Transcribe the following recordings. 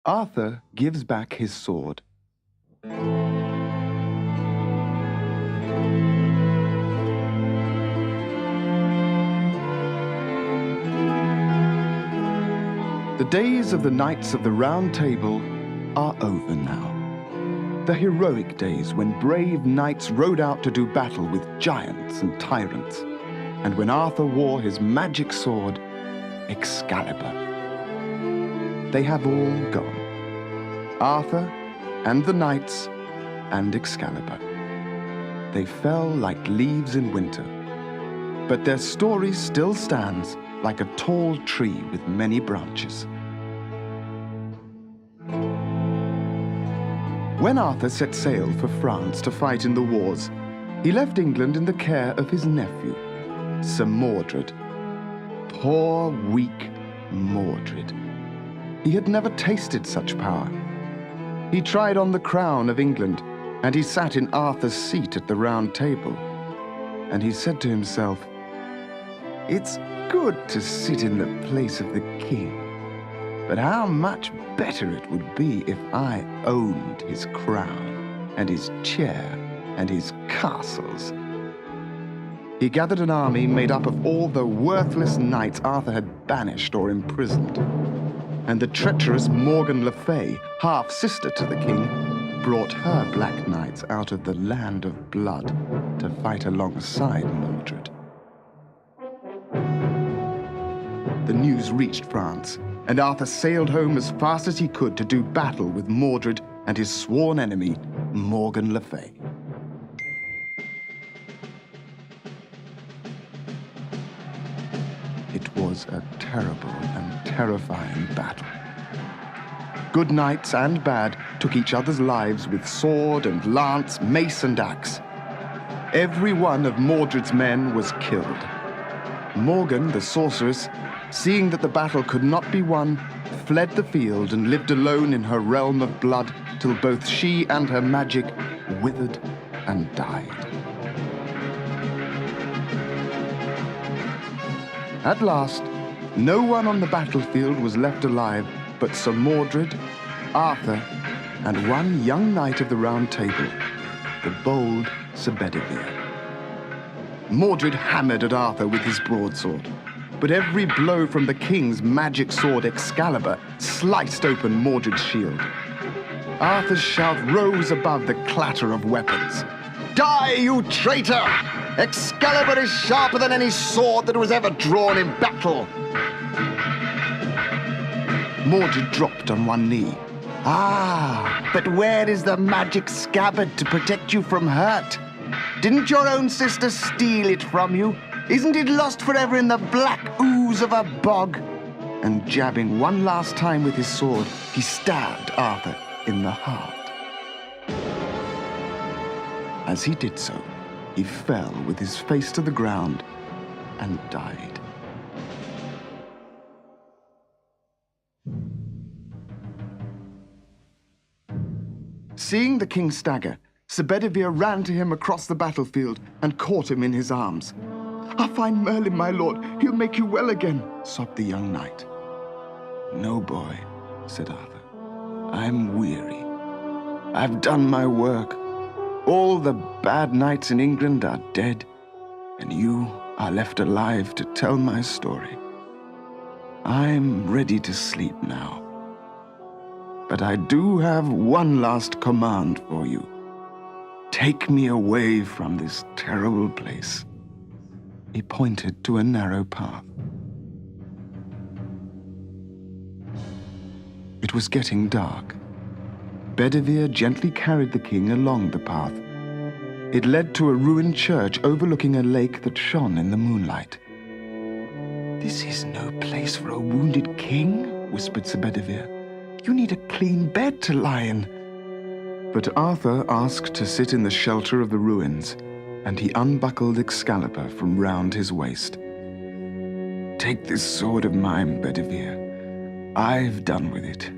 Arthur gives back his sword. The days of the Knights of the Round Table are over now. The heroic days when brave knights rode out to do battle with giants and tyrants, and when Arthur wore his magic sword, Excalibur. They have all gone. Arthur and the knights and Excalibur. They fell like leaves in winter, but their story still stands like a tall tree with many branches. When Arthur set sail for France to fight in the wars, he left England in the care of his nephew, Sir Mordred. Poor, weak Mordred. He had never tasted such power. He tried on the crown of England, and he sat in Arthur's seat at the Round Table. And he said to himself, "It's good to sit in the place of the king, but how much better it would be if I owned his crown, and his chair, and his castles." He gathered an army made up of all the worthless knights Arthur had banished or imprisoned. And the treacherous Morgan Le Fay, half-sister to the king, brought her black knights out of the land of blood to fight alongside Mordred. The news reached France, and Arthur sailed home as fast as he could to do battle with Mordred and his sworn enemy, Morgan Le Fay. It was a terrible and terrifying battle. Good knights and bad took each other's lives with sword and lance, mace and axe. Every one of Mordred's men was killed. Morgan, the sorceress, seeing that the battle could not be won, fled the field and lived alone in her realm of blood till both she and her magic withered and died. At last, no one on the battlefield was left alive but Sir Mordred, Arthur, and one young knight of the Round Table, the bold Sir Bedivere. Mordred hammered at Arthur with his broadsword, but every blow from the king's magic sword Excalibur sliced open Mordred's shield. Arthur's shout rose above the clatter of weapons. "Die, you traitor! Excalibur is sharper than any sword that was ever drawn in battle!" Mordred dropped on one knee. "Ah, but where is the magic scabbard to protect you from hurt? Didn't your own sister steal it from you? Isn't it lost forever in the black ooze of a bog?" And jabbing one last time with his sword, he stabbed Arthur in the heart. As he did so, he fell with his face to the ground and died. Seeing the king stagger, Sir Bedivere ran to him across the battlefield and caught him in his arms. "Ah, find Merlin, my lord. He'll make you well again," sobbed the young knight. "No, boy," said Arthur. "I'm weary. I've done my work. All the bad knights in England are dead, and you are left alive to tell my story. I'm ready to sleep now. But I do have one last command for you. Take me away from this terrible place." He pointed to a narrow path. It was getting dark. Bedivere gently carried the king along the path. It led to a ruined church overlooking a lake that shone in the moonlight. "This is no place for a wounded king," whispered Sir Bedivere. "You need a clean bed to lie in." But Arthur asked to sit in the shelter of the ruins, and he unbuckled Excalibur from round his waist. "Take this sword of mine, Bedivere. I've done with it.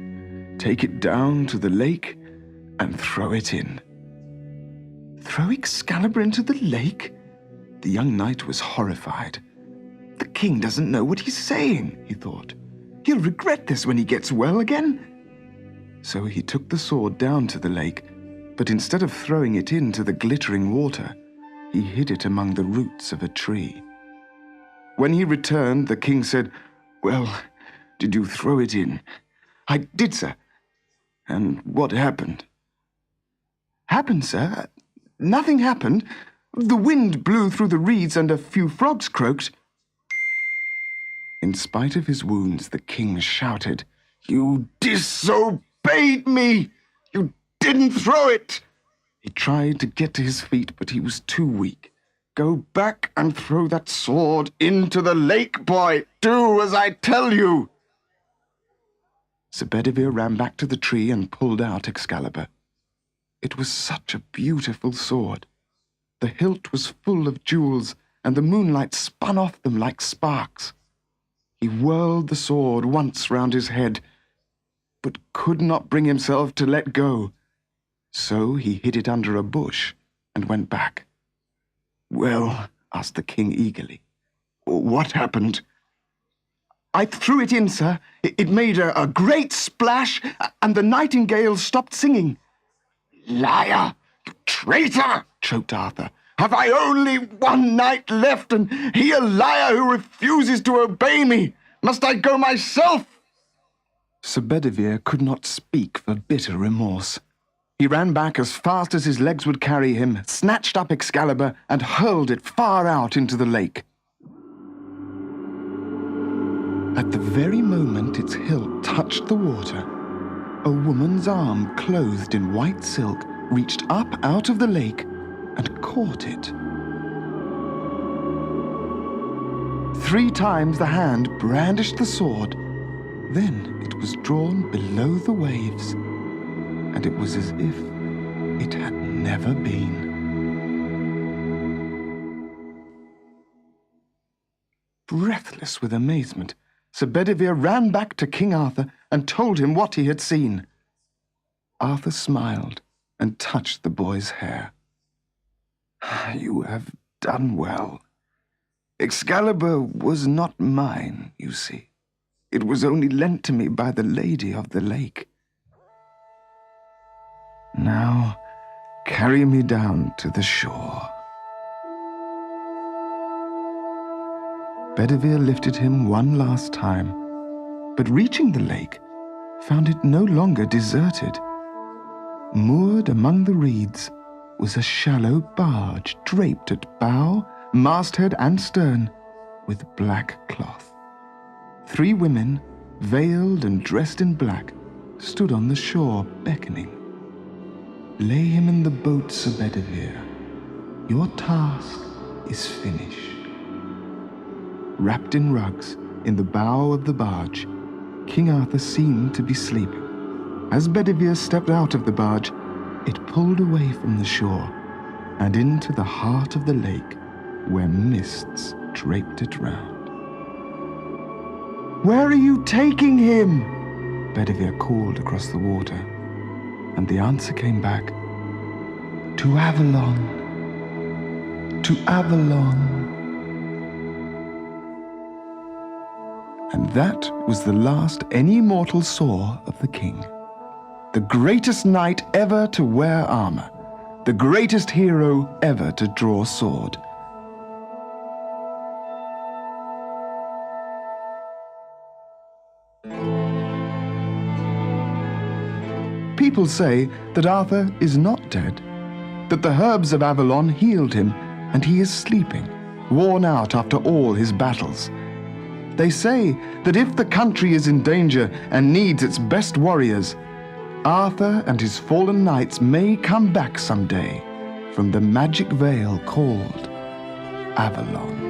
Take it down to the lake and throw it in." Throw Excalibur into the lake? The young knight was horrified. "The king doesn't know what he's saying," he thought. "He'll regret this when he gets well again." So he took the sword down to the lake, but instead of throwing it into the glittering water, he hid it among the roots of a tree. When he returned, the king said, "Well, did you throw it in?" "I did, sir." "And what happened?" "Happened, sir? Nothing happened. The wind blew through the reeds and a few frogs croaked." In spite of his wounds, the king shouted, "You disobeyed me! You didn't throw it!" He tried to get to his feet, but he was too weak. "Go back and throw that sword into the lake, boy! Do as I tell you!" Sir Bedivere ran back to the tree and pulled out Excalibur. It was such a beautiful sword. The hilt was full of jewels, and the moonlight spun off them like sparks. He whirled the sword once round his head, but could not bring himself to let go. So he hid it under a bush and went back. "Well," asked the king eagerly, "what happened?" "I threw it in, sir. It made a great splash, and the nightingales stopped singing." "Liar! You traitor!" choked Arthur. "Have I only one night left, and he a liar who refuses to obey me? Must I go myself?" Sir Bedivere could not speak for bitter remorse. He ran back as fast as his legs would carry him, snatched up Excalibur, and hurled it far out into the lake. At the very moment its hilt touched the water, a woman's arm clothed in white silk reached up out of the lake and caught it. 3 times the hand brandished the sword, then it was drawn below the waves, and it was as if it had never been. Breathless with amazement, Sir Bedivere ran back to King Arthur and told him what he had seen. Arthur smiled and touched the boy's hair. "You have done well. Excalibur was not mine, you see. It was only lent to me by the Lady of the Lake. Now, carry me down to the shore." Bedivere lifted him one last time, but reaching the lake, found it no longer deserted. Moored among the reeds was a shallow barge draped at bow, masthead, and stern with black cloth. 3 women, veiled and dressed in black, stood on the shore beckoning. "Lay him in the boat, Sir Bedivere. Your task is finished." Wrapped in rugs, in the bow of the barge, King Arthur seemed to be sleeping. As Bedivere stepped out of the barge, it pulled away from the shore and into the heart of the lake, where mists draped it round. "Where are you taking him?" Bedivere called across the water, and the answer came back, "To Avalon, to Avalon." And that was the last any mortal saw of the king. The greatest knight ever to wear armor, the greatest hero ever to draw sword. People say that Arthur is not dead, that the herbs of Avalon healed him, and he is sleeping, worn out after all his battles. They say that if the country is in danger and needs its best warriors, Arthur and his fallen knights may come back someday from the magic vale called Avalon.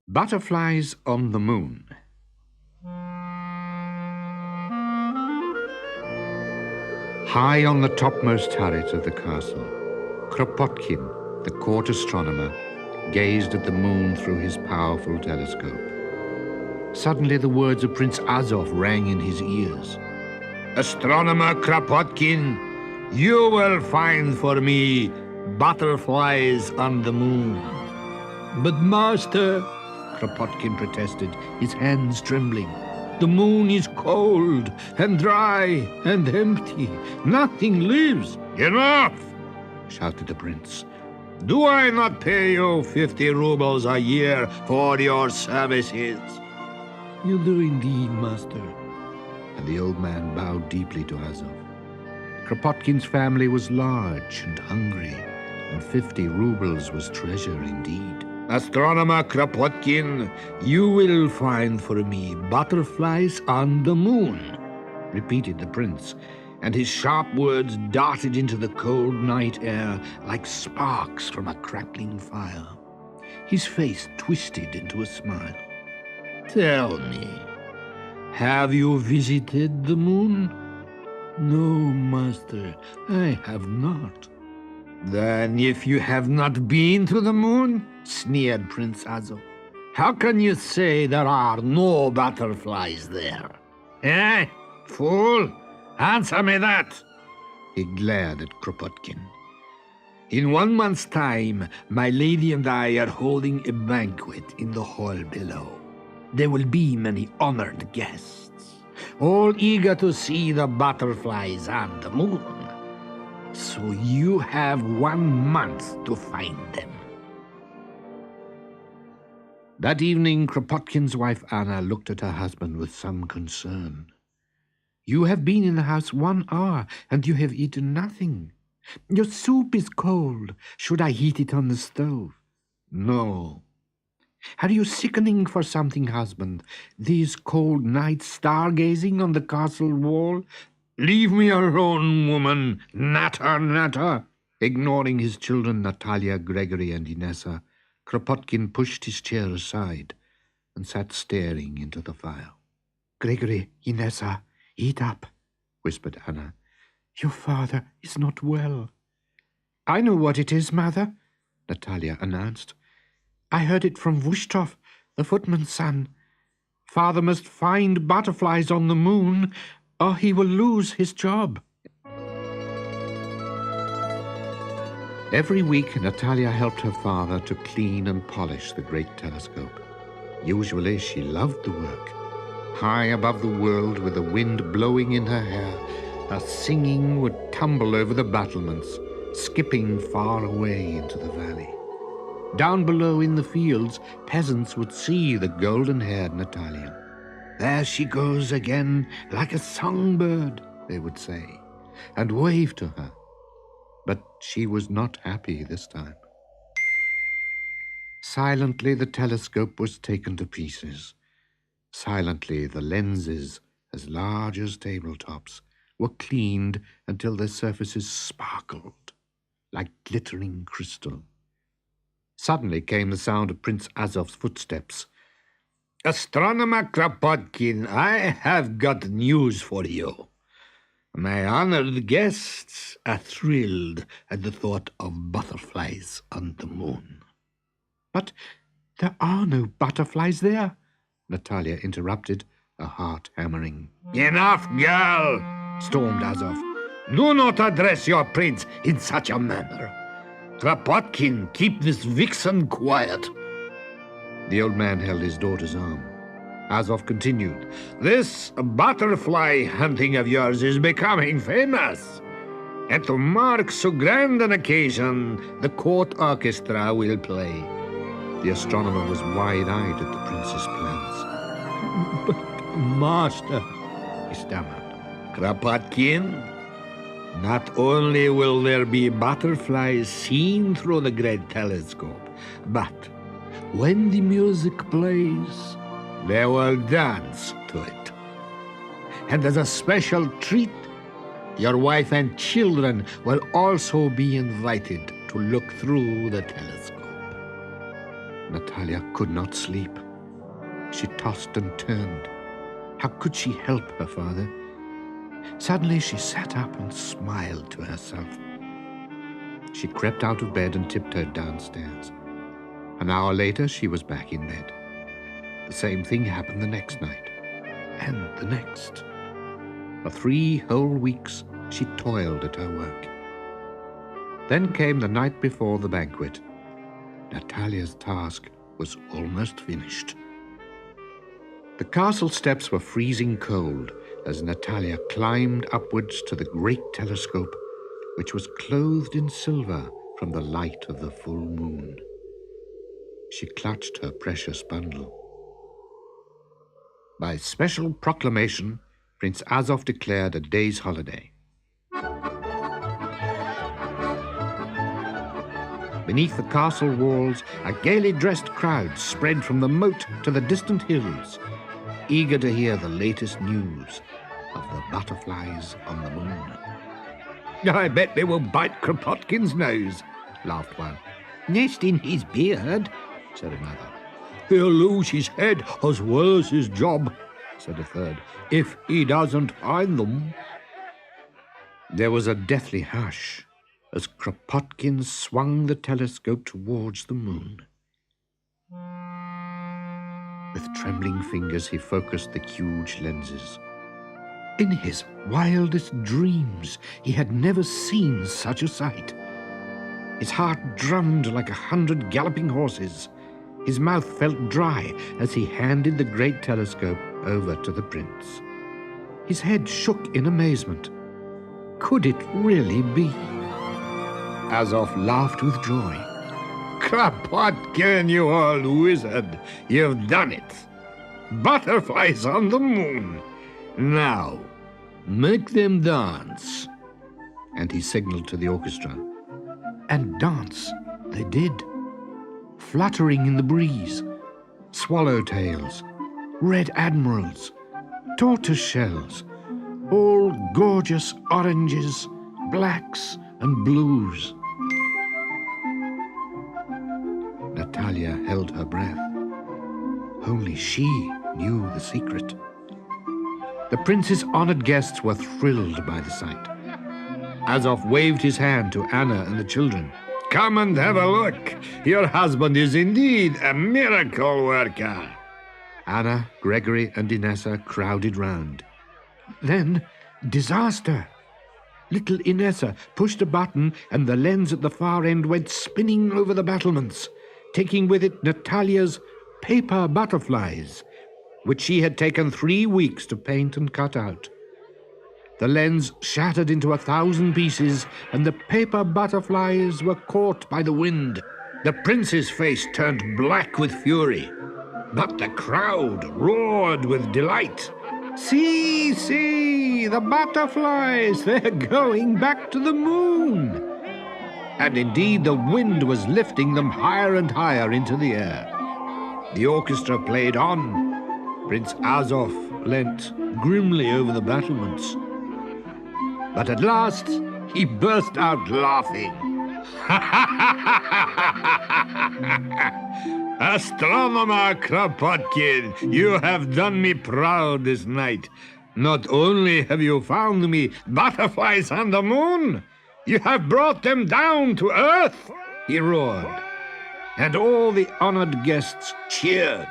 Butterflies on the Moon. High on the topmost turret of the castle, Kropotkin, the court astronomer, gazed at the moon through his powerful telescope. Suddenly the words of Prince Azov rang in his ears. "Astronomer Kropotkin, you will find for me butterflies on the moon." "But master," Kropotkin protested, his hands trembling. "the moon is cold and dry and empty. Nothing lives." "Enough!" shouted the prince. "Do I not pay you 50 rubles a year for your services?" "You do indeed, master." And the old man bowed deeply to Azov. Kropotkin's family was large and hungry, and 50 rubles was treasure indeed. "Astronomer Kropotkin, you will find for me butterflies on the moon," repeated the prince, and his sharp words darted into the cold night air like sparks from a crackling fire. His face twisted into a smile. "Tell me, have you visited the moon?" "No, master, I have not." "Then if you have not been to the moon," sneered Prince Azov, "how can you say there are no butterflies there? Eh, fool? Answer me that!" He glared at Kropotkin. "In 1 month's time, my lady and I are holding a banquet in the hall below. There will be many honored guests, all eager to see the butterflies on the moon. So you have 1 month to find them." That evening, Kropotkin's wife Anna looked at her husband with some concern. "You have been in the house 1 hour, and you have eaten nothing. Your soup is cold. Should I heat it on the stove?" "No." "Are you sickening for something, husband? These cold nights stargazing on the castle wall?" "Leave me alone, woman! Natter, natter!" Ignoring his children, Natalia, Gregory, and Inessa, Kropotkin pushed his chair aside and sat staring into the fire. "Gregory, Inessa, eat up," whispered Anna. "Your father is not well." "I know what it is, mother," Natalia announced. "I heard it from Vushtrov, the footman's son. Father must find butterflies on the moon, or he will lose his job." Every week, Natalia helped her father to clean and polish the great telescope. Usually, she loved the work. High above the world, with the wind blowing in her hair, her singing would tumble over the battlements, skipping far away into the valley. Down below in the fields, peasants would see the golden-haired Natalia. "There she goes again, like a songbird," they would say, and wave to her. But she was not happy this time. Silently, the telescope was taken to pieces. Silently, the lenses, as large as tabletops, were cleaned until their surfaces sparkled like glittering crystal. Suddenly came the sound of Prince Azov's footsteps. "Astronomer Kropotkin, I have got news for you. My honored guests are thrilled at the thought of butterflies on the moon." "But there are no butterflies there," Natalia interrupted, her heart hammering. "Enough, girl!" stormed Azov. "Do not address your prince in such a manner. Kropotkin, keep this vixen quiet." The old man held his daughter's arm. Azov continued, "This butterfly hunting of yours is becoming famous. And to mark so grand an occasion, the court orchestra will play." The astronomer was wide-eyed at the prince's plans. "But, master," he stammered. "Kropotkin, not only will there be butterflies seen through the great telescope, but when the music plays, they will dance to it. And as a special treat, your wife and children will also be invited to look through the telescope." Natalia could not sleep. She tossed and turned. How could she help her father? Suddenly she sat up and smiled to herself. She crept out of bed and tiptoed downstairs. An hour later, she was back in bed. The same thing happened the next night, and the next. For 3 whole weeks, she toiled at her work. Then came the night before the banquet. Natalia's task was almost finished. The castle steps were freezing cold as Natalia climbed upwards to the great telescope, which was clothed in silver from the light of the full moon. She clutched her precious bundle. By special proclamation, Prince Azov declared a day's holiday. Beneath the castle walls, a gaily dressed crowd spread from the moat to the distant hills, eager to hear the latest news of the butterflies on the moon. I bet they will bite Kropotkin's nose, laughed one. Nest in his beard, said another. He'll lose his head as well as his job, said a third, if he doesn't find them. There was a deathly hush as Kropotkin swung the telescope towards the moon. With trembling fingers, he focused the huge lenses. In his wildest dreams, he had never seen such a sight. His heart drummed like 100 galloping horses. His mouth felt dry as he handed the great telescope over to the prince. His head shook in amazement. Could it really be? Azov laughed with joy. Kropotkin, you old wizard, you've done it. Butterflies on the moon. Now, make them dance. And he signaled to the orchestra. And dance they did, fluttering in the breeze. Swallowtails, red admirals, tortoise-shells, all gorgeous oranges, blacks and blues. Natalia held her breath. Only she knew the secret. The prince's honored guests were thrilled by the sight. Azov waved his hand to Anna and the children. Come and have a look. Your husband is indeed a miracle worker. Anna, Gregory, and Inessa crowded round. Then, disaster! Little Inessa pushed a button and the lens at the far end went spinning over the battlements, taking with it Natalia's paper butterflies, which she had taken 3 weeks to paint and cut out. The lens shattered into 1,000 pieces, and the paper butterflies were caught by the wind. The prince's face turned black with fury, but the crowd roared with delight. See, see, the butterflies, they're going back to the moon. And indeed, the wind was lifting them higher and higher into the air. The orchestra played on. Prince Azov leant grimly over the battlements. But at last, he burst out laughing. Astronomer Kropotkin, you have done me proud this night. Not only have you found me butterflies on the moon, you have brought them down to earth, he roared. And all the honored guests cheered.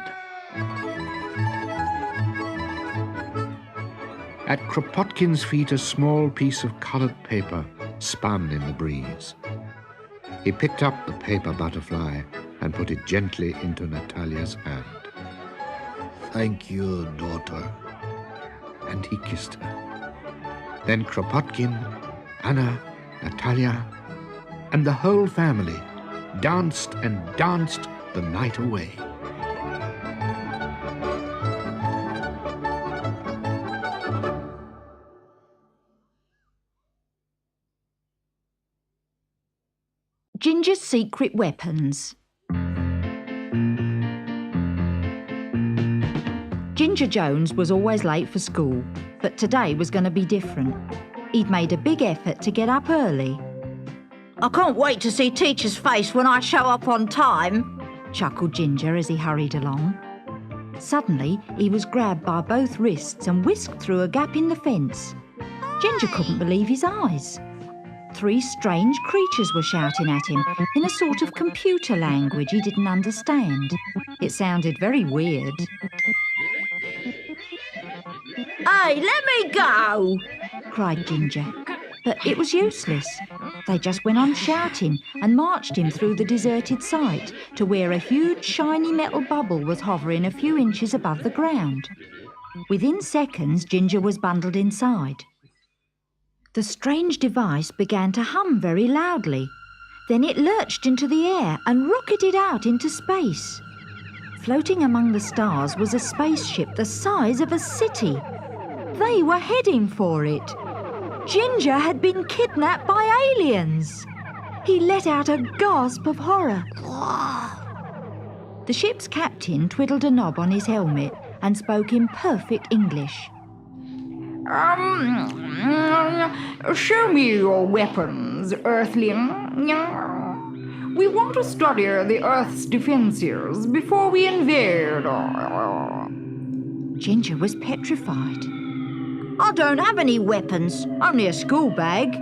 At Kropotkin's feet, a small piece of colored paper spun in the breeze. He picked up the paper butterfly and put it gently into Natalia's hand. Thank you, daughter. And he kissed her. Then Kropotkin, Anna, Natalia, and the whole family danced and danced the night away. Ginger's secret weapons. Ginger Jones was always late for school, but today was going to be different. He'd made a big effort to get up early. I can't wait to see Teacher's face when I show up on time, chuckled Ginger as he hurried along. Suddenly, he was grabbed by both wrists and whisked through a gap in the fence. Ginger couldn't believe his eyes. 3 strange creatures were shouting at him in a sort of computer language he didn't understand. It sounded very weird. Hey, let me go! Cried Ginger. But it was useless. They just went on shouting and marched him through the deserted site to where a huge shiny metal bubble was hovering a few inches above the ground. Within seconds, Ginger was bundled inside. The strange device began to hum very loudly. Then it lurched into the air and rocketed out into space. Floating among the stars was a spaceship the size of a city. They were heading for it. Ginger had been kidnapped by aliens. He let out a gasp of horror. The ship's captain twiddled a knob on his helmet and spoke in perfect English. Show me your weapons, Earthling. We want to study the Earth's defences before we invade. Ginger was petrified. I don't have any weapons, only a school bag.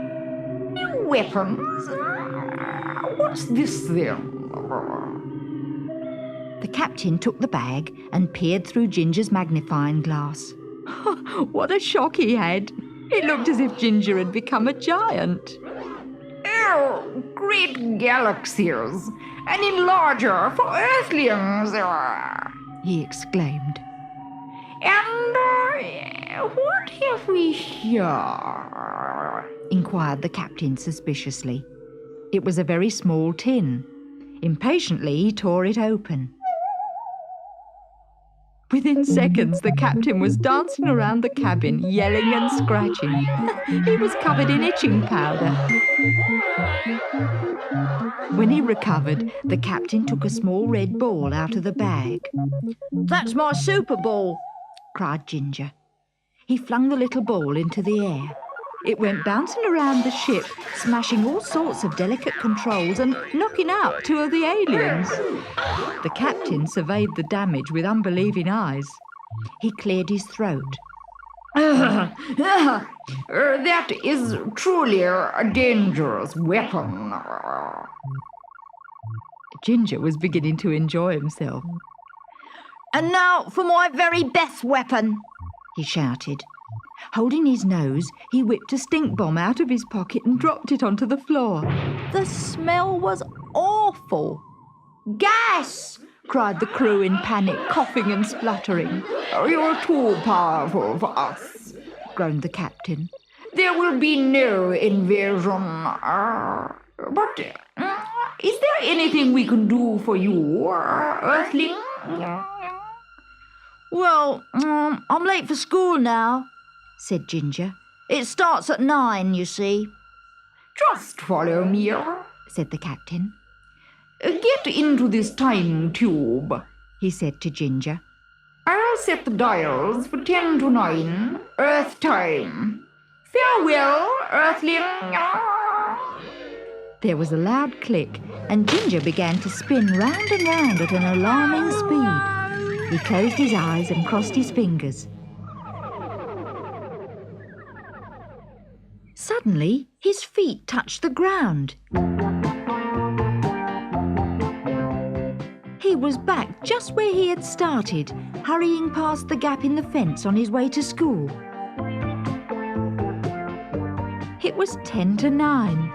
Weapons? What's this then? The captain took the bag and peered through Ginger's magnifying glass. What a shock he had. It looked as if Ginger had become a giant. Oh, great galaxies! An enlarger for Earthlings! He exclaimed. And what have we here? Inquired the captain suspiciously. It was a very small tin. Impatiently, he tore it open. Within seconds, the captain was dancing around the cabin, yelling and scratching. He was covered in itching powder. When he recovered, the captain took a small red ball out of the bag. That's my super ball, cried Ginger. He flung the little ball into the air. It went bouncing around the ship, smashing all sorts of delicate controls and knocking out 2 of the aliens. The captain surveyed the damage with unbelieving eyes. He cleared his throat. That is truly a dangerous weapon. Ginger was beginning to enjoy himself. And now for my very best weapon, he shouted. Holding his nose, he whipped a stink bomb out of his pocket and dropped it onto the floor. The smell was awful. Gas! Cried the crew in panic, coughing and spluttering. You're too powerful for us, groaned the captain. There will be no invasion. But is there anything we can do for you, Earthling? Well, I'm late for school now, said Ginger. It starts at 9, you see. Just follow me, said the captain. Get into this time tube, he said to Ginger. I'll set the dials for 10 to 9, Earth time. Farewell, Earthling. There was a loud click, and Ginger began to spin round and round at an alarming speed. He closed his eyes and crossed his fingers. Suddenly, his feet touched the ground. He was back just where he had started, hurrying past the gap in the fence on his way to school. It was 10 to 9.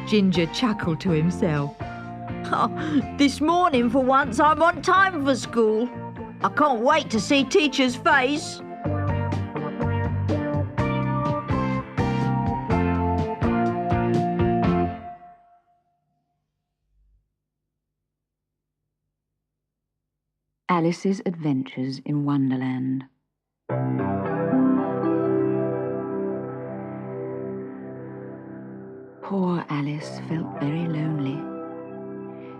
Ginger chuckled to himself. Oh, this morning, for once, I'm on time for school. I can't wait to see teacher's face. Alice's Adventures in Wonderland. Poor Alice felt very lonely.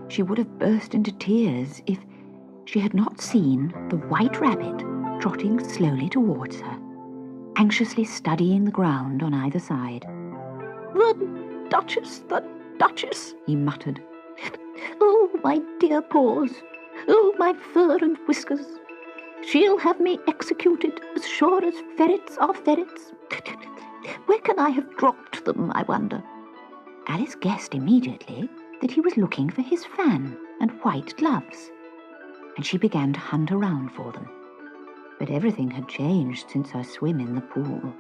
She would have burst into tears if she had not seen the White Rabbit trotting slowly towards her, anxiously studying the ground on either side. The Duchess, he muttered. Oh, my dear paws. Oh, my fur and whiskers. She'll have me executed as sure as ferrets are ferrets. Where can I have dropped them, I wonder? Alice guessed immediately that he was looking for his fan and white gloves, and she began to hunt around for them. But everything had changed since her swim in the pool.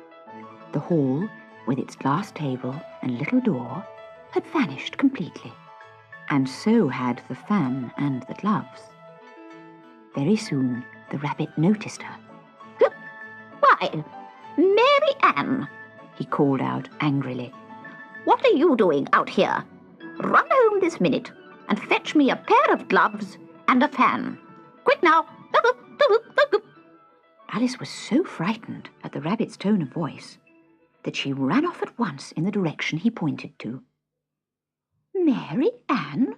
The hall, with its glass table and little door, had vanished completely, and so had the fan and the gloves. Very soon the rabbit noticed her. Why, Mary Ann, he called out angrily. What are you doing out here? Run home this minute and fetch me a pair of gloves and a fan. Quick now! Alice was so frightened at the rabbit's tone of voice that she ran off at once in the direction he pointed to. Mary Ann?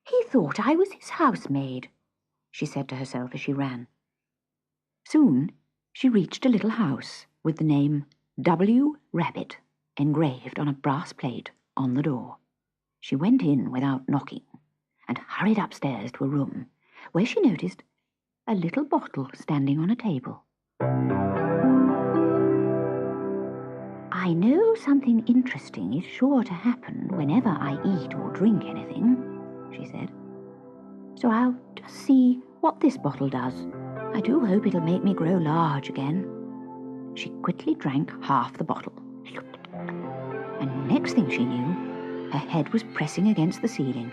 He thought I was his housemaid, she said to herself as she ran. Soon she reached a little house with the name W. Rabbit engraved on a brass plate on the door. She went in without knocking and hurried upstairs to a room where she noticed a little bottle standing on a table. I know something interesting is sure to happen whenever I eat or drink anything, she said. So I'll just see what this bottle does. I do hope it'll make me grow large again. She quickly drank half the bottle. And next thing she knew, her head was pressing against the ceiling.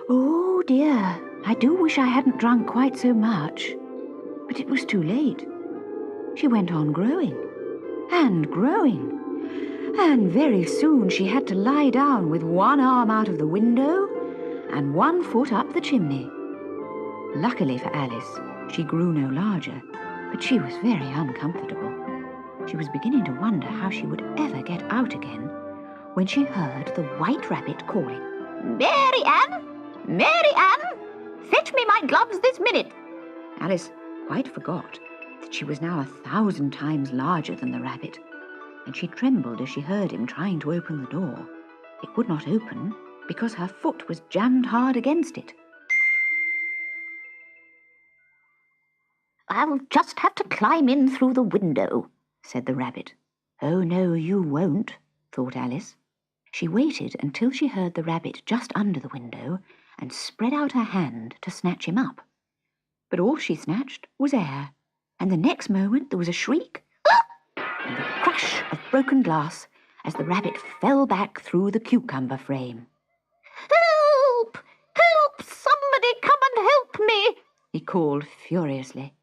Oh dear, I do wish I hadn't drunk quite so much. But it was too late. She went on growing and growing, and very soon she had to lie down with one arm out of the window and one foot up the chimney. Luckily for Alice, she grew no larger, but she was very uncomfortable. She was beginning to wonder how she would ever get out again when she heard the White Rabbit calling. Mary Ann! Mary Ann! Fetch me my gloves this minute! Alice quite forgot that she was now 1,000 times larger than the rabbit, and she trembled as she heard him trying to open the door. It would not open because her foot was jammed hard against it. I'll just have to climb in through the window, said the rabbit. Oh no, you won't, thought Alice. She waited until she heard the rabbit just under the window and spread out her hand to snatch him up. But all she snatched was air, and the next moment there was a shriek and the crash of broken glass as the rabbit fell back through the cucumber frame. Help! Help! Somebody come and help me! He called furiously.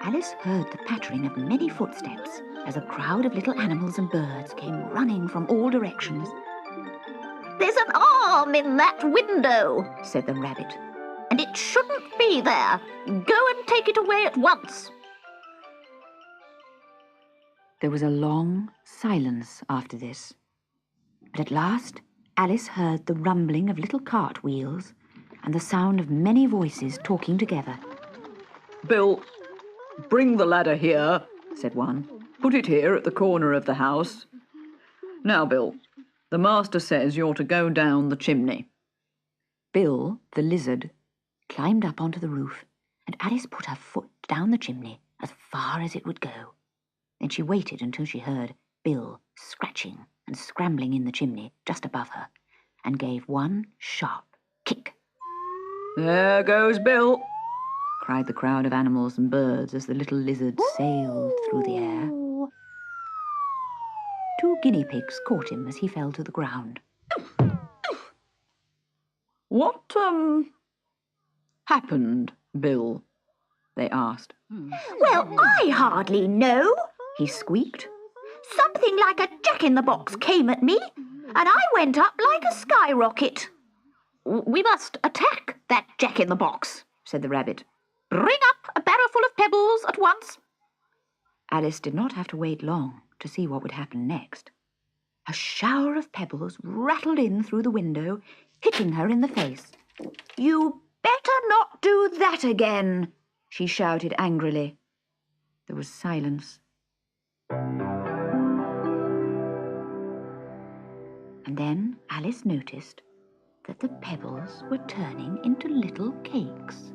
Alice heard the pattering of many footsteps as a crowd of little animals and birds came running from all directions. There's an arm in that window, said the rabbit, and it shouldn't be there. Go and take it away at once. There was a long silence after this, but at last Alice heard the rumbling of little cart wheels and the sound of many voices talking together. Bill, bring the ladder here, said one. Put it here at the corner of the house. Now, Bill, the master says you're to go down the chimney. Bill, the lizard, climbed up onto the roof, and Alice put her foot down the chimney as far as it would go. Then she waited until she heard Bill scratching and scrambling in the chimney just above her, and gave one sharp kick. There goes Bill, cried the crowd of animals and birds as the little lizard sailed through the air. 2 guinea pigs caught him as he fell to the ground. What, happened, Bill? They asked. Well, I hardly know, he squeaked. Something like a jack-in-the-box came at me, and I went up like a skyrocket. We must attack that jack-in-the-box, said the rabbit. Bring up a barrowful of pebbles at once. Alice did not have to wait long to see what would happen next. A shower of pebbles rattled in through the window, hitting her in the face. You better not do that again, she shouted angrily. There was silence. And then Alice noticed that the pebbles were turning into little cakes.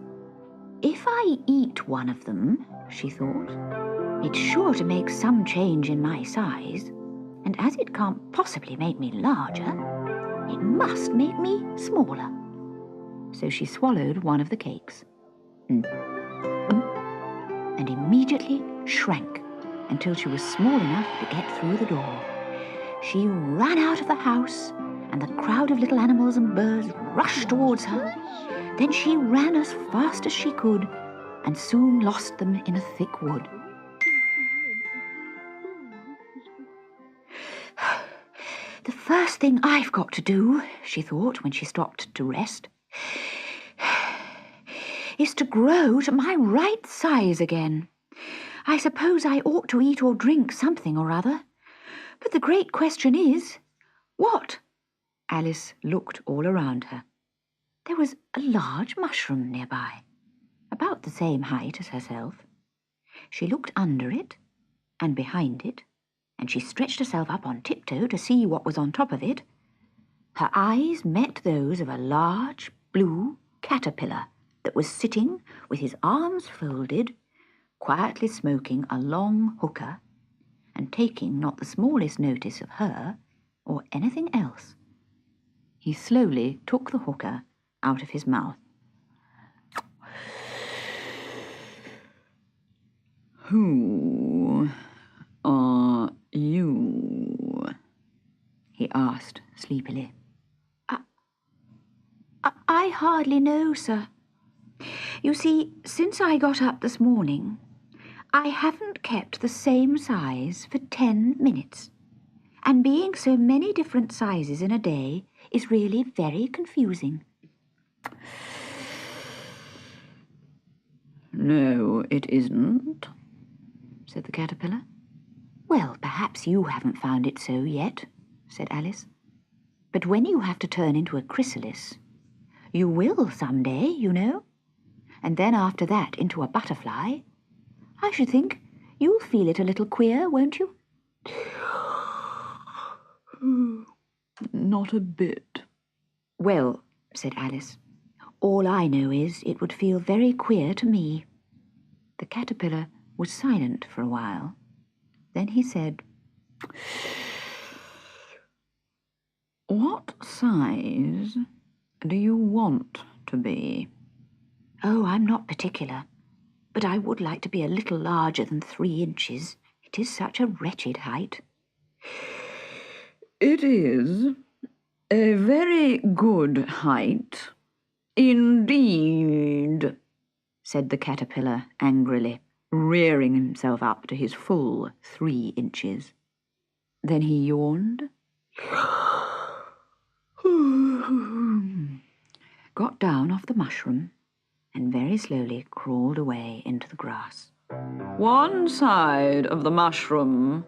If I eat one of them, she thought, it's sure to make some change in my size. and as it can't possibly make me larger, it must make me smaller. So she swallowed one of the cakes and immediately shrank until she was small enough to get through the door. She ran out of the house, and the crowd of little animals and birds rushed towards her. Then she ran as fast as she could and soon lost them in a thick wood. The first thing I've got to do, she thought when she stopped to rest, is to grow to my right size again. I suppose I ought to eat or drink something or other. But the great question is, what? Alice looked all around her. There was a large mushroom nearby, about the same height as herself. She looked under it and behind it, and she stretched herself up on tiptoe to see what was on top of it. Her eyes met those of a large blue caterpillar that was sitting with his arms folded, quietly smoking a long hookah and taking not the smallest notice of her or anything else. He slowly took the hookah out of his mouth. Who are you? He asked sleepily. I hardly know, sir. You see, since I got up this morning, I haven't kept the same size for 10 minutes. And being so many different sizes in a day is really very confusing. No, it isn't, said the caterpillar. Well, perhaps you haven't found it so yet, said Alice. But when you have to turn into a chrysalis, you will some day, you know. And then after that into a butterfly, I should think you'll feel it a little queer, won't you? Not a bit. Well, said Alice, all I know is it would feel very queer to me. The caterpillar was silent for a while. Then he said, What size do you want to be? Oh, I'm not particular, but I would like to be a little larger than 3 inches. It is such a wretched height. It is a very good height indeed, said the caterpillar angrily, rearing himself up to his full 3 inches. Then he yawned, got down off the mushroom, and very slowly crawled away into the grass. One side of the mushroom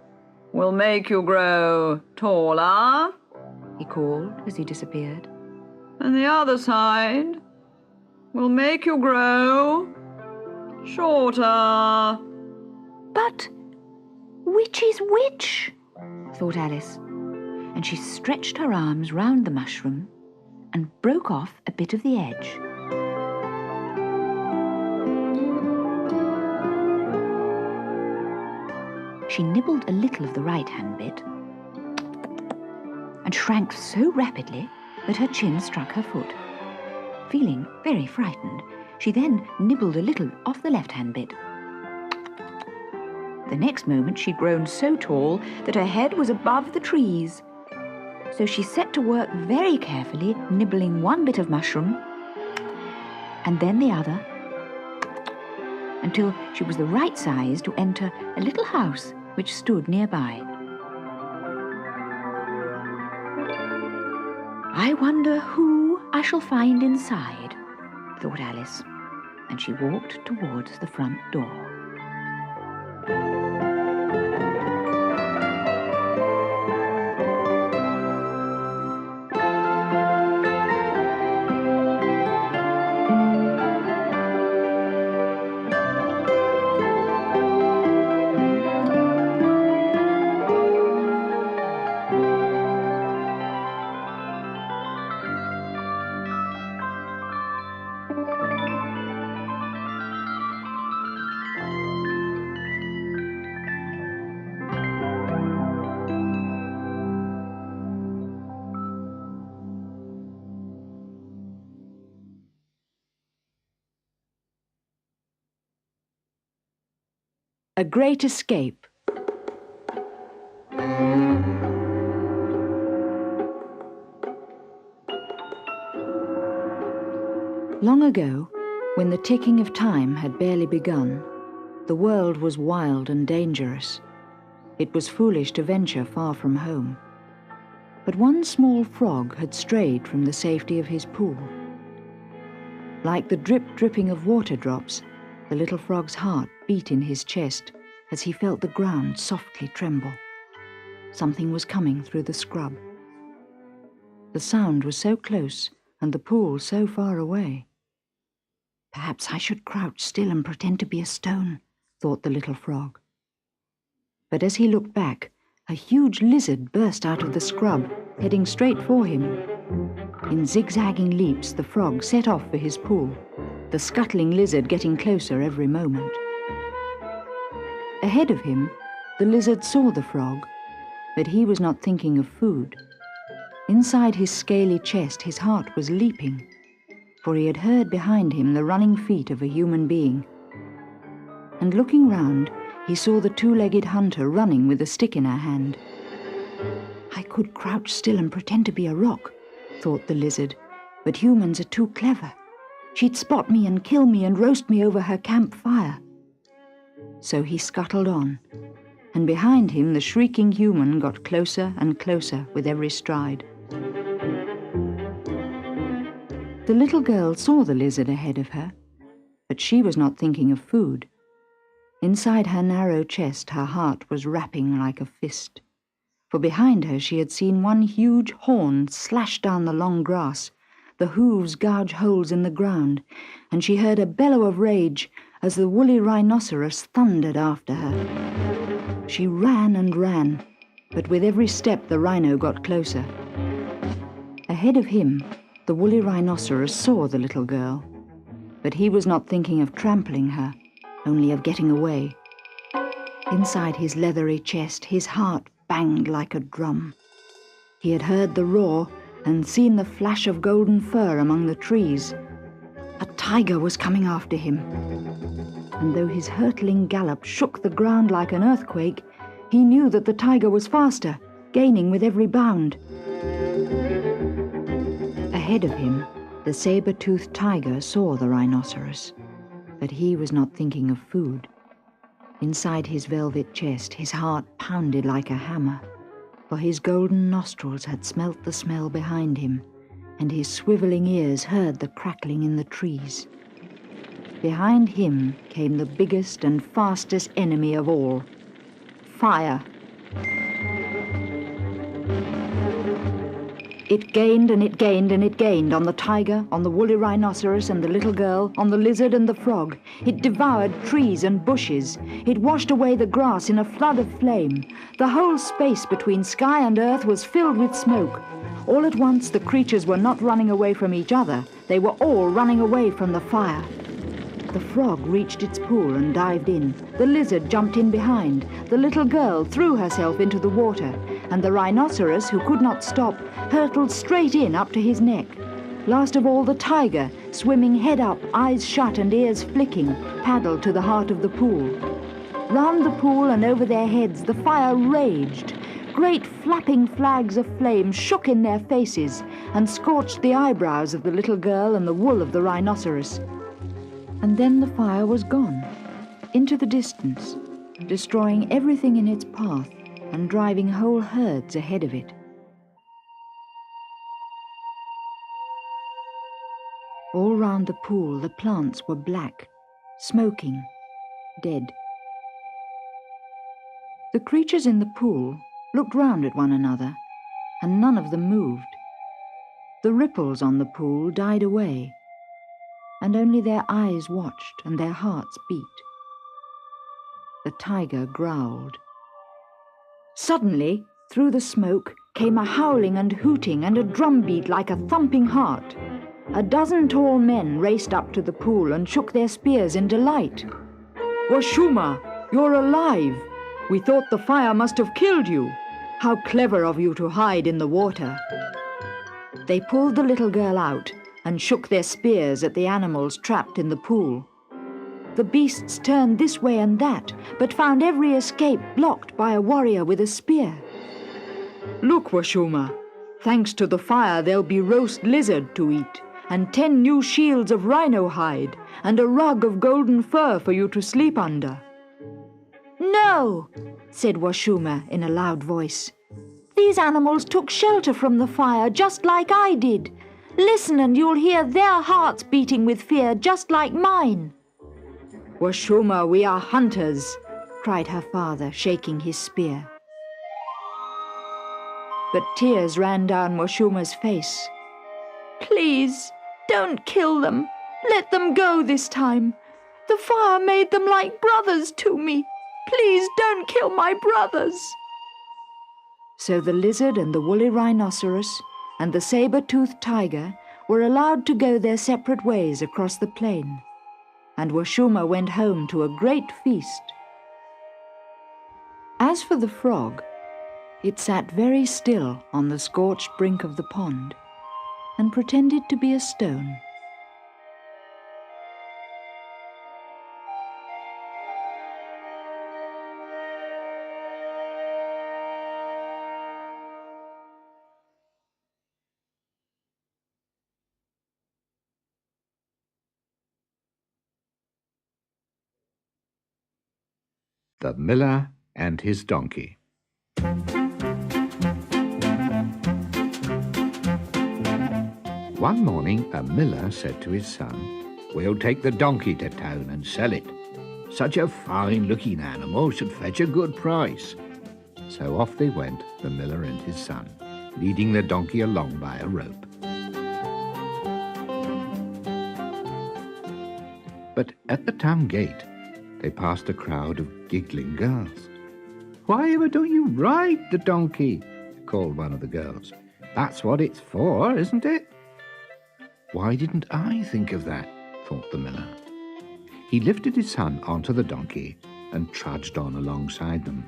will make you grow taller, he called as he disappeared. And the other side will make you grow shorter. But which is which? Thought Alice, and she stretched her arms round the mushroom and broke off a bit of the edge. She nibbled a little of the right-hand bit and shrank so rapidly that her chin struck her foot. Feeling very frightened, she then nibbled a little off the left-hand bit. The next moment she'd grown so tall that her head was above the trees. So she set to work very carefully, nibbling one bit of mushroom and then the other, until she was the right size to enter a little house which stood nearby. I wonder who I shall find inside, thought Alice, and she walked towards the front door. A Great Escape. Long ago, when the ticking of time had barely begun, the world was wild and dangerous. It was foolish to venture far from home. But one small frog had strayed from the safety of his pool. Like the drip-dripping of water drops, the little frog's heart beat in his chest as he felt the ground softly tremble. Something was coming through the scrub. The sound was so close and the pool so far away. Perhaps I should crouch still and pretend to be a stone, thought the little frog. But as he looked back, a huge lizard burst out of the scrub, heading straight for him. In zigzagging leaps, the frog set off for his pool, the scuttling lizard getting closer every moment. Ahead of him, the lizard saw the frog, but he was not thinking of food. Inside his scaly chest, his heart was leaping, for he had heard behind him the running feet of a human being. And looking round, he saw the two-legged hunter running with a stick in her hand. I could crouch still and pretend to be a rock, thought the lizard, but humans are too clever. She'd spot me and kill me and roast me over her campfire. So he scuttled on, and behind him the shrieking human got closer and closer with every stride. The little girl saw the lizard ahead of her, but she was not thinking of food. Inside her narrow chest, her heart was rapping like a fist, for behind her she had seen one huge horn slash down the long grass, the hooves gouge holes in the ground, and she heard a bellow of rage as the woolly rhinoceros thundered after her. She ran and ran, but with every step the rhino got closer. Ahead of him, the woolly rhinoceros saw the little girl, but he was not thinking of trampling her, only of getting away. Inside his leathery chest, his heart banged like a drum. He had heard the roar and seen the flash of golden fur among the trees. A tiger was coming after him, and though his hurtling gallop shook the ground like an earthquake, he knew that the tiger was faster, gaining with every bound. Ahead of him, the saber-toothed tiger saw the rhinoceros, but he was not thinking of food. Inside his velvet chest, his heart pounded like a hammer, for his golden nostrils had smelt the smell behind him, and his swiveling ears heard the crackling in the trees. Behind him came the biggest and fastest enemy of all, fire. It gained and it gained and it gained on the tiger, on the woolly rhinoceros and the little girl, on the lizard and the frog. It devoured trees and bushes. It washed away the grass in a flood of flame. The whole space between sky and earth was filled with smoke. All at once, the creatures were not running away from each other. They were all running away from the fire. The frog reached its pool and dived in. The lizard jumped in behind. The little girl threw herself into the water, and the rhinoceros, who could not stop, hurtled straight in up to his neck. Last of all, the tiger, swimming head up, eyes shut and ears flicking, paddled to the heart of the pool. Round the pool and over their heads, the fire raged. Great flapping flags of flame shook in their faces and scorched the eyebrows of the little girl and the wool of the rhinoceros. And then the fire was gone, into the distance, destroying everything in its path and driving whole herds ahead of it. All round the pool, the plants were black, smoking, dead. The creatures in the pool looked round at one another, and none of them moved. The ripples on the pool died away, and only their eyes watched and their hearts beat. The tiger growled. Suddenly, through the smoke, came a howling and hooting and a drumbeat like a thumping heart. A dozen tall men raced up to the pool and shook their spears in delight. "Washuma, you're alive! We thought the fire must have killed you. How clever of you to hide in the water." They pulled the little girl out and shook their spears at the animals trapped in the pool. The beasts turned this way and that, but found every escape blocked by a warrior with a spear. "Look, Washuma. Thanks to the fire, there'll be roast lizard to eat, and 10 new shields of rhino hide, and a rug of golden fur for you to sleep under." "No," said Washuma in a loud voice. "These animals took shelter from the fire just like I did. Listen and you'll hear their hearts beating with fear just like mine." "Washuma, we are hunters," cried her father, shaking his spear. But tears ran down Washuma's face. "Please, don't kill them. Let them go this time. The fire made them like brothers to me. Please don't kill my brothers." So the lizard and the woolly rhinoceros and the saber-toothed tiger were allowed to go their separate ways across the plain, and Washuma went home to a great feast. As for the frog, it sat very still on the scorched brink of the pond and pretended to be a stone. The Miller and His Donkey. One morning a miller said to his son, "We'll take the donkey to town and sell it. Such a fine-looking animal should fetch a good price." So off they went, the miller and his son, leading the donkey along by a rope. But at the town gate, they passed a crowd of giggling girls. "Why ever don't you ride the donkey?" called one of the girls. "That's what it's for, isn't it?" "Why didn't I think of that?" thought the miller. He lifted his son onto the donkey and trudged on alongside them.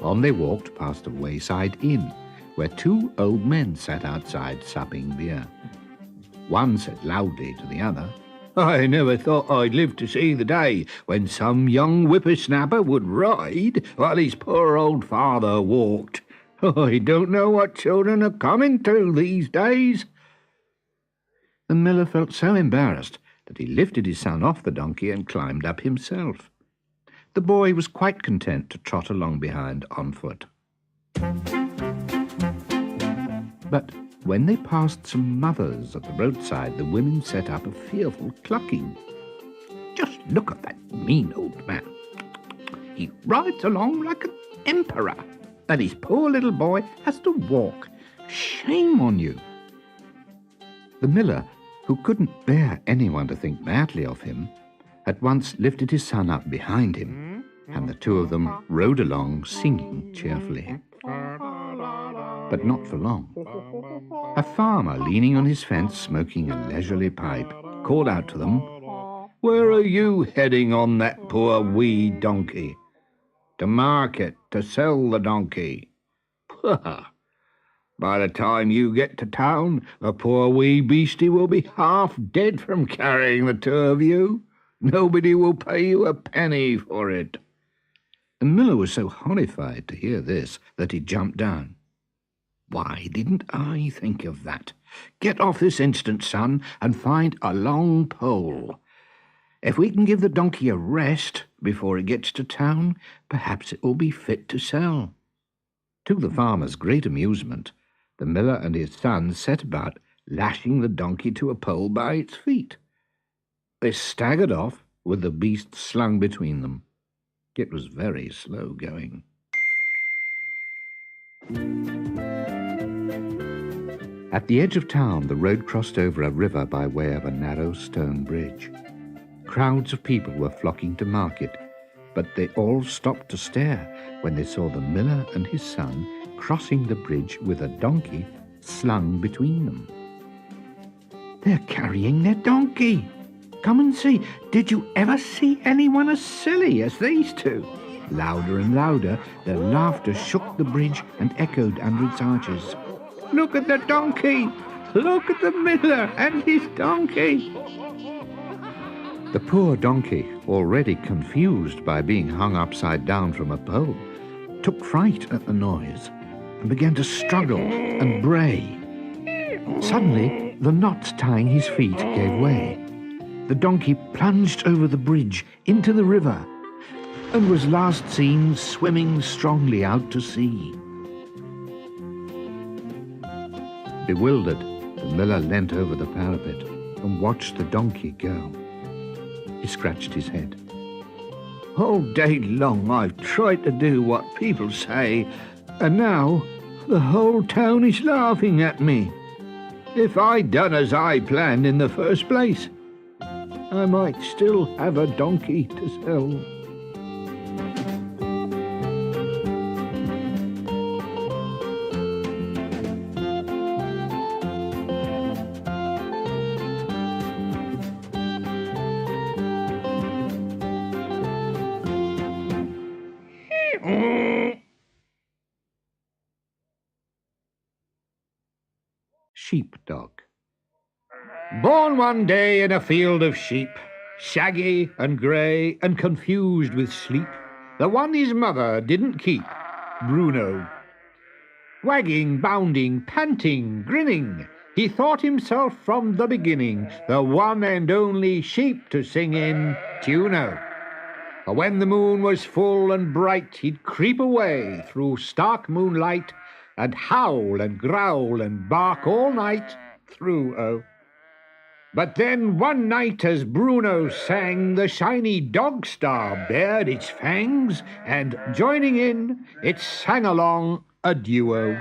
On they walked past a wayside inn, where 2 old men sat outside supping beer. One said loudly to the other, "I never thought I'd live to see the day when some young whippersnapper would ride while his poor old father walked. I don't know what children are coming to these days." The miller felt so embarrassed that he lifted his son off the donkey and climbed up himself. The boy was quite content to trot along behind on foot. But when they passed some mothers at the roadside, the women set up a fearful clucking. "Just look at that mean old man. He rides along like an emperor, and his poor little boy has to walk. Shame on you." The miller, who couldn't bear anyone to think badly of him, at once lifted his son up behind him, and the 2 of them rode along singing cheerfully. But not for long. A farmer, leaning on his fence, smoking a leisurely pipe, called out to them, "Where are you heading on that poor wee donkey?" "To market, to sell the donkey." "Pah! By the time you get to town, the poor wee beastie will be half dead from carrying the 2 of you. Nobody will pay you a penny for it." The miller was so horrified to hear this that he jumped down. "Why didn't I think of that? Get off this instant, son, and find a long pole. If we can give the donkey a rest before it gets to town, perhaps it will be fit to sell." To the farmer's great amusement, the miller and his son set about lashing the donkey to a pole by its feet. They staggered off with the beast slung between them. It was very slow going. At the edge of town, the road crossed over a river by way of a narrow stone bridge. Crowds of people were flocking to market, but they all stopped to stare when they saw the miller and his son crossing the bridge with a donkey slung between them. "They're carrying their donkey! Come and see! Did you ever see anyone as silly as these 2? Louder and louder, their laughter shook the bridge and echoed under its arches. "Look at the donkey! look at the miller and his donkey. The poor donkey, already confused by being hung upside down from a pole, took fright at the noise and began to struggle and bray. Suddenly, the knots tying his feet gave way. The donkey plunged over the bridge into the river and was last seen swimming strongly out to sea. Bewildered, the miller leant over the parapet and watched the donkey go. He scratched his head. All day long I've tried to do what people say, and now the whole town is laughing at me. If I'd done as I planned in the first place, I might still have a donkey to sell. Sheepdog. Born one day in a field of sheep, shaggy and grey and confused with sleep, the one his mother didn't keep, Bruno. Wagging, bounding, panting, grinning, he thought himself from the beginning the one and only sheep to sing in Tuno. For when the moon was full and bright, he'd creep away through stark moonlight and howl and growl and bark all night through, oh. But then one night as Bruno sang, the shiny dog star bared its fangs, and joining in, it sang along a duo.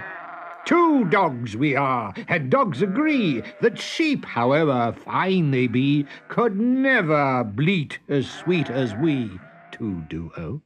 Two dogs we are, and dogs agree that sheep, however fine they be, could never bleat as sweet as we two do, oh.